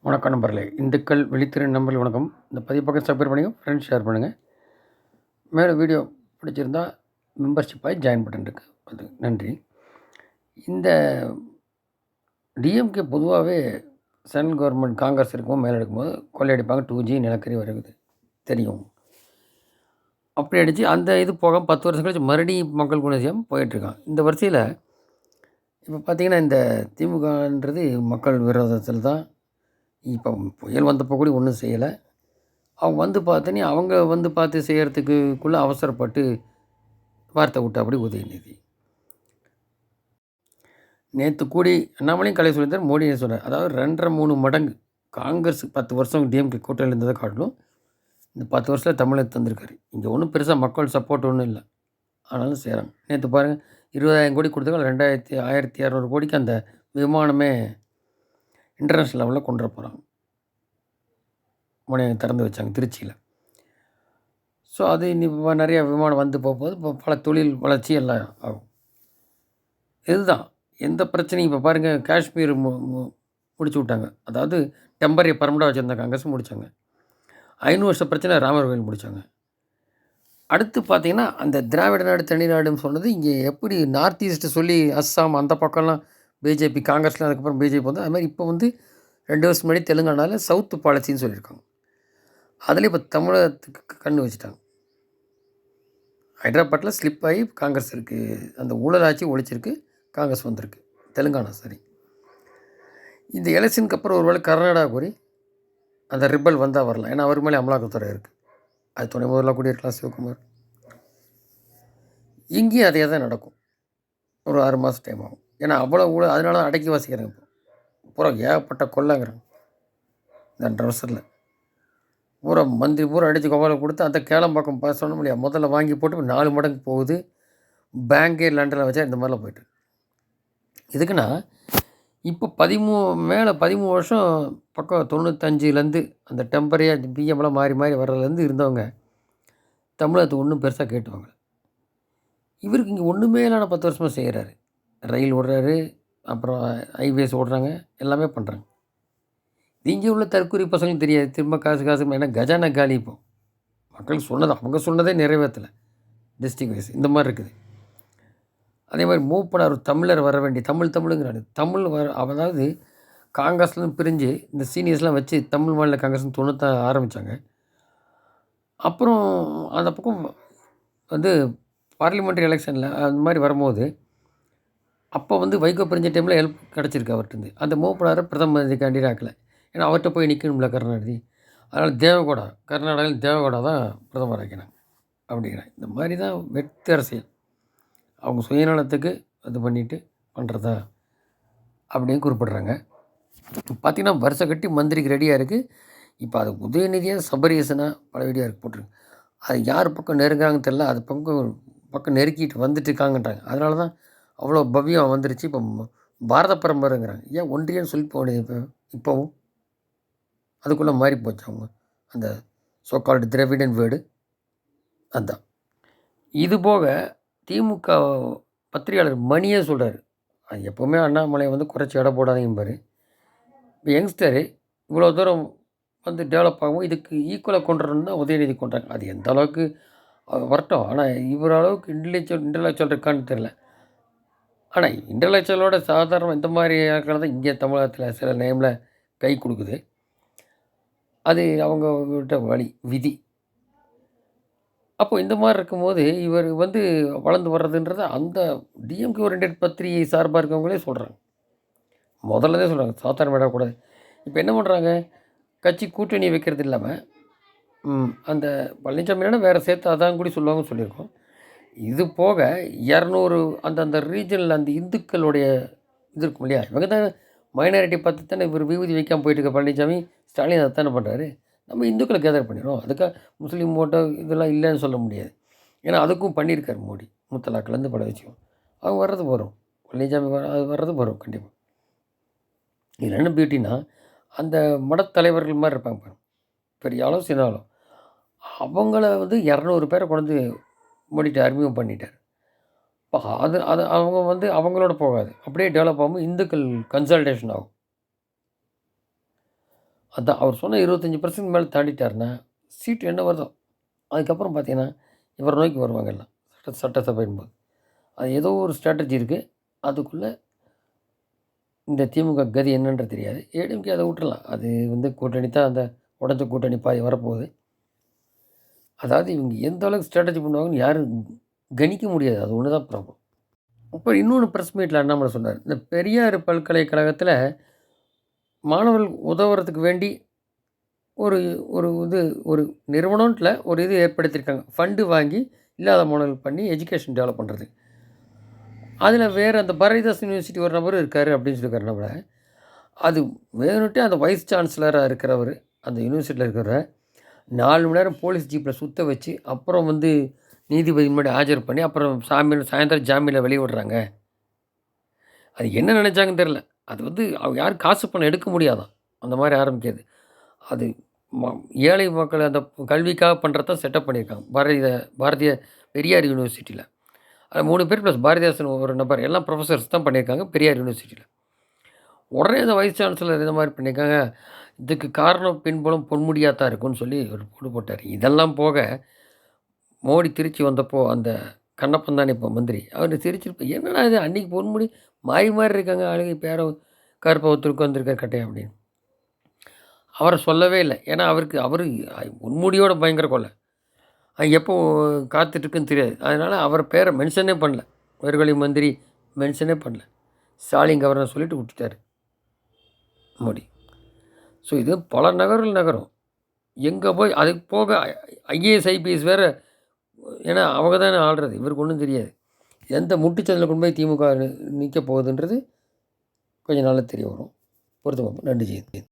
வணக்கம் நண்பர்களே. இந்துக்கள் விழித்திரை நண்பர்கள் வணக்கம். இந்த பதிவு பக்கம் சப்ஸ்கிரைப் பண்ணுங்க, ஃப்ரெண்ட்ஸ் ஷேர் பண்ணுங்கள். மேலும் வீடியோ பிடிச்சிருந்தா மெம்பர்ஷிப் ஆகி ஜாயின் பட்டன் இருக்குது, அது நன்றி. இந்த டிஎம்கே பொதுவாகவே சென்ட்ரல் கவர்மெண்ட் காங்கிரஸ் இருக்கும் மேலே எடுக்கும்போது கொள்ளையடிப்பாங்க. 2G நிலக்கரி வருகுது தெரியும். அப்படி அடித்து அந்த இது போக 10 வருஷம் கழிச்சு மறுபடியும் மக்கள் குணசியம் போயிட்டுருக்கான். இந்த வரிசையில் இப்போ பார்த்திங்கன்னா இந்த திமுகன்றது மக்கள் விரோதத்தில் தான். இப்போ புயல் வந்தப்போ கூட ஒன்றும் செய்யலை. அவங்க வந்து பார்த்து செய்கிறதுக்குள்ளே அவசரப்பட்டு வார்த்தை விட்டாப்படி உதயநிதி. நேற்று கூடி அண்ணாமலையும் கலை சொல்லியிருந்தார், மோடியை சொன்னார். அதாவது 2.5-3 மடங்கு காங்கிரஸ் 10 வருஷம் டிஎம்கே கூட்டணியில் இருந்ததை காட்டிலும் இந்த 10 வருஷத்தில் தமிழக தந்திருக்காரு. இங்கே ஒன்றும் பெருசாக மக்கள் சப்போர்ட் ஒன்றும் இல்லை, ஆனாலும் செய்கிறாங்க. நேற்று பாருங்கள், 20,000 கோடி கொடுத்தாங்க. 1200 கோடிக்கு அந்த விமானமே இன்டர்நேஷ்னல் லெவலில் கொண்டு வர போகிறாங்க. முனையை திறந்து வச்சாங்க திருச்சியில். ஸோ அது இன்னைக்கு நிறைய விமானம் வந்து போகும்போது இப்போ பல தொழில் வளர்ச்சி எல்லாம் ஆகும். இதுதான் எந்த பிரச்சனையும். இப்போ பாருங்கள், காஷ்மீர் முடிச்சு விட்டாங்க. அதாவது டெம்பரரி பர்மனெண்டாக வச்சுருந்த காங்கிரஸ் முடித்தாங்க. 500 வருஷம் பிரச்சனை ராமர் கோயில் முடித்தாங்க. அடுத்து பார்த்திங்கன்னா அந்த திராவிட நாடு தனிநாடுன்னு சொன்னது இங்கே எப்படி நார்த் ஈஸ்ட்டு சொல்லி அஸ்ஸாம் அந்த பக்கம்லாம் பிஜேபி காங்கிரஸ்லாம் அதுக்கப்புறம் பிஜேபி வந்து அது மாதிரி இப்போ வந்து 2 வருஷம் முன்னாடி தெலுங்கானாவில் சவுத்து பாலிசின்னு சொல்லியிருக்காங்க. அதில் இப்போ தமிழகத்துக்கு கண்ணு வச்சுட்டாங்க. ஹைதராபாத்தில் ஸ்லிப் ஆகி காங்கிரஸ் இருக்குது, அந்த ஊழல் ஆட்சி ஒழிச்சிருக்கு, காங்கிரஸ் வந்திருக்கு தெலுங்கானா. சரி, இந்த எலெக்ஷனுக்கு அப்புறம் ஒரு வேளை கர்நாடகா கூறி அந்த ரிப்பல் வந்தால் வரலாம். ஏன்னா அவர் மேலே அமலாக்கத்துறை இருக்குது, அது துணை முதல்ல கூட இருக்கலாம் சிவகுமார். இங்கேயும் அதே தான் நடக்கும். ஒரு 6 மாதம் டைம் ஆகும். ஏன்னா அவ்வளோ ஊழல், அதனால தான் அடக்கி வாசிக்கிறாங்க. இப்போ பூரா ஏகப்பட்ட கொள்ளைங்கிறாங்க. இந்த 2 வருஷத்தில் பூரா மந்திரி பூரா அடித்து கோபாலை கொடுத்து அந்த கேளம்பாக்கம் பாஸ் பண்ண முடியாது. முதல்ல வாங்கி போட்டு 4 மடங்கு போகுது. பேங்கே லண்டனில் வச்சா இந்த மாதிரிலாம் போய்ட்டு. எதுக்குன்னா இப்போ 13 வருஷம் பக்கம் 95லேருந்து அந்த டெம்பரரியாக பிஎம்லாம் மாறி மாறி வர்றதுலேருந்து இருந்தவங்க தமிழகத்துக்கு ஒன்றும் பெருசாக கேட்டுவாங்க. இவருக்கு இங்கே ஒன்றுமே இல்லாத 10 வருஷமாக செய்கிறாரு. ரயில் ஓடுறாரு, அப்புறம் ஹைவேஸ் ஓடுறாங்க, எல்லாமே பண்ணுறாங்க. இங்கே உள்ள தற்கூரி பசங்களுக்கு தெரியாது. திரும்ப காசு ஏன்னா கஜானா காலி. இப்போ மக்கள் சொன்னது அவங்க சொன்னதே நிறைவேற்றலை. டிஸ்ட்ரிக் வைஸ் இந்த மாதிரி இருக்குது. அதே மாதிரி மூவ் பண்ணார். தமிழர் வர வேண்டிய தமிழுங்கிறாரு. தமிழ் அதாவது காங்கிரஸ்லேருந்து பிரிஞ்சு இந்த சீனியர்ஸ்லாம் வச்சு தமிழ் மாநில காங்கிரஸ்னு 96 ஆரம்பித்தாங்க. அப்புறம் அந்த பக்கம் வந்து பார்லிமெண்ட்ரி எலெக்ஷனில் அந்த மாதிரி வரும்போது அப்போ வந்து வைகோ பிரிஞ்ச டைமில் ஹெல்ப் கிடச்சிருக்கு அவர்கிட்ட. அந்த மூவ் பண்ணாரை பிரதம மந்திரி கேண்டிடாக்கில். ஏன்னா அவர்கிட்ட போய் நிற்கணும்ல கருணாநிதி. அதனால் தேவகோடா, கர்நாடகாவில் தேவகோடா தான் பிரதமர் ஆக்கினாங்க அப்படிங்கிறாங்க. இந்த மாதிரி தான் வெற்றி அரசியல். அவங்க சுயநலத்துக்கு இது பண்ணிவிட்டு பண்ணுறதா அப்படின்னு குறிப்பிட்றாங்க. பார்த்திங்கன்னா வருஷம் கட்டி மந்திரிக்கு ரெடியாக இருக்குது. இப்போ அது உதயநிதியாக சபரீசனாக பல வீடியோ இருக்குது போட்டிருக்கு. அது யார் பக்கம் நெருங்குறாங்கன்னு தெரில. அது பக்கம் நெருக்கிட்டு வந்துட்டு இருக்காங்கன்றாங்க. அதனால தான் அவ்வளோ பவ்யம் வந்துருச்சு. இப்போ பாரத பரம்பரைங்கிறாங்க. ஏன் ஒன்றியன்னு சொல்லி போக முடியாது? இப்போவும் அதுக்குள்ளே மாறி போச்சு அவங்க அந்த சோகால்டு திராவிடன் வேர்டு. அதுதான். இது போக திமுக பத்திரிகையாளர் மணியே சொல்கிறார், அது எப்போவுமே அண்ணாமலை வந்து குறைச்சி எடை போடாதீங்கம்பார். இப்போ யங்ஸ்டரு இவ்வளோ தூரம் வந்து டெவலப் ஆகும், இதுக்கு ஈக்குவலாக கொண்டு வரணும்னா உதயநிதி கொண்டாங்க. அது எந்த அளவுக்கு வரட்டும். ஆனால் இவர் அளவுக்கு இன்டலெக்சுவல் இருக்கான்னு தெரில. ஆனால் இன்டலெக்சுவலோட சாதாரண இந்த மாதிரி ஆட்கள் தான் இங்கே தமிழகத்தில் சில நேமில் கை கொடுக்குது. அது அவங்கக்கிட்ட வழி விதி. அப்போது இந்த மாதிரி இருக்கும்போது இவர் வந்து வளர்ந்து வர்றதுன்றத அந்த டிஎம்கே ஓரியன்டட் பத்திரிகை சார்பாக இருக்கவங்களே சொல்கிறாங்க. முதல்லதே சொல்கிறாங்க சாத்தான விடக்கூடாது. இப்போ என்ன பண்ணுறாங்க, கட்சி கூட்டணி வைக்கிறது இல்லாமல் அந்த பழனிசாமியோட வேறு சேர்த்து அதான் கூட சொல்லுவாங்கன்னு சொல்லியிருக்கோம். இது போக 200 அந்தந்த ரீஜனில் அந்த இந்துக்களுடைய இது இருக்கும் இல்லையா, இவங்க தான் மைனாரிட்டி பார்த்து தானே இவர் விபூதி வைக்காமல் போயிட்டுருக்க பழனிசாமி. ஸ்டாலின் அதை தானே பண்ணுறாரு. நம்ம இந்துக்களை கேதர் பண்ணிடுறோம். அதுக்காக முஸ்லீம் ஓட்டோ இதெல்லாம் இல்லைன்னு சொல்ல முடியாது. ஏன்னா அதுக்கும் பண்ணியிருக்கார் மோடி. முத்தலாக்கிலேருந்து பல விஷயம் அவங்க வர்றது வரும். பழனிசாமி வர்றது வரும் கண்டிப்பாக. இதில் என்ன பியூட்டின்னா, அந்த மடத்தலைவர்கள் மாதிரி இருப்பாங்க பாருங்க, பெரிய ஆளும் சின்ன ஆளும். அவங்கள வந்து 200 பேரை கொண்டு மோடிட்ட அறிமுகம் பண்ணிட்டார். இப்போ அது அது அவங்க வந்து அவங்களோட போகாது, அப்படியே டெவலப் ஆகும். இந்துக்கள் கன்சல்டேஷன் ஆகும். அதான் அவர் சொன்ன 25% மேல தாண்டிட்டாருன்னா, சீட்டு என்ன வருதோ, அதுக்கப்புறம் பார்த்தீங்கன்னா, இவர நோக்கி வருவாங்க எல்லாம். சட்டசபையின்போது. அது ஏதோ ஒரு ஸ்ட்ராட்டஜி இருக்கு. அதுக்குள்ள இந்த திமுக கதி என்னன்றது தெரியாது. ஏடிஎம்கே அத விட்டுறலாம். அது கூட்டணி தான் அந்த உடைஞ்ச கூட்டணி பாதி வரப்போகுது. அதாவது இவங்க எந்த அளவுக்கு ஸ்ட்ராட்டஜி பண்ணுவாங்கன்னு யாரும் கணிக்க முடியாது. அது ஒண்ணு தான் ப்ராப்ளம். அப்புறம் இன்னொன்னு பிரஸ் மீட்ல அண்ணாமலை சொன்னாரு. இந்த பெரியார் பல்கலைக்கழகத்தில மாணவர்களுக்கு உதவுறதுக்கு வேண்டி ஒரு ஒரு ஒரு நிறுவனம்ன்ட்ல ஒரு ஏற்படுத்தியிருக்காங்க. ஃபண்ட் வாங்கி இல்லாத மாணவர்களுக்கு பண்ணி எஜுகேஷன் டெவலப் பண்றதுக்கு. அதில வேற அந்த பாரதிதாசன் யூனிவர்சிட்டி ஒரு நபர் இருக்காரு அப்படின்னு சொல்லியிருக்காரு நம்மள. அது வேணுன்ட்டே அந்த வைஸ் சான்சலரா இருக்கிறவரு, அந்த யூனிவர்சிட்டியில இருக்கிறவர 4 மணி நேரம் போலீஸ் ஜீப்ல சுத்த வச்சு, அப்புறம் நீதிபதி முன்னாடி ஆஜர் பண்ணி, அப்புறம் சாயந்தரம் ஜாமீன்ல வெளிய விடுறாங்க. அது என்ன நெனச்சாங்கன்னு தெரியல. அது அவங்க யாரும் காசு பணம் எடுக்க முடியாதாம். அந்த மாரி ஆரம்பிக்கிறது. அது ம ஏழை மக்கள் அந்த கல்விக்காக பண்றது தான் செட்டப் பண்ணியிருக்காங்க. பாரதிய பெரியார் யூனிவர்சிட்டியில. அது 3 பேர் ப்ளஸ் பாரதிதாசன் ஒரு நபர் எல்லாம் புரொஃபசர்ஸ் தான் பண்ணியிருக்காங்க பெரியார் யூனிவர்சிட்டியில. உடனே அந்த வைஸ் சான்சலர் இந்த மாரி பண்ணியிருக்காங்க. இதுக்கு காரணம் பின்புலம் பொன்முடியா தான் இருக்குன்னு சொல்லி ஒரு போடு போட்டாரு. இதெல்லாம் போக மோடி திருச்சி வந்தப்போ அந்த கண்ணப்பன் தானே இப்போ மந்திரி. அவரு சிரிச்சிட்டு "என்னடா இது அன்னைக்கு பொன்முடி மாறி மாறி இருக்காங்க ஆளுங்க. இப்ப யாரோ கருப்பா ஒருத்தருக்கு வந்திருக்காரு கட்டையா" அப்படின்னு. அவர சொல்லவே இல்ல. ஏன்னா அவரு பொன்முடியோட பயங்கர கொள்ள. எப்போ காத்துட்ருக்குன்னு தெரியாது. அதனால அவர் பேர மென்ஷனே பண்ணல. உயர்கல்வி மந்திரி மென்ஷனே பண்ணல. ஸ்டாலின் கவர்னர் சொல்லிட்டு விட்டுட்டாரு மோடி. ஸோ இது பல நகர்கள் நகரும். எங்க போய் அதுக்கு போக ஐஏஎஸ், ஐபிஎஸ் வேற ஏன்னா அவங்க தானே ஆள்றது. இவருக்கு ஒண்ணும் தெரியாது. எந்த முட்டுச்சந்தில கொண்டு போய் திமுக நிக்க போகுதுன்றது கொஞ்ச நாள்ல தெரிய வரும். பொறுத்து பார்ப்போம். நன்றி ஜெயந்த்.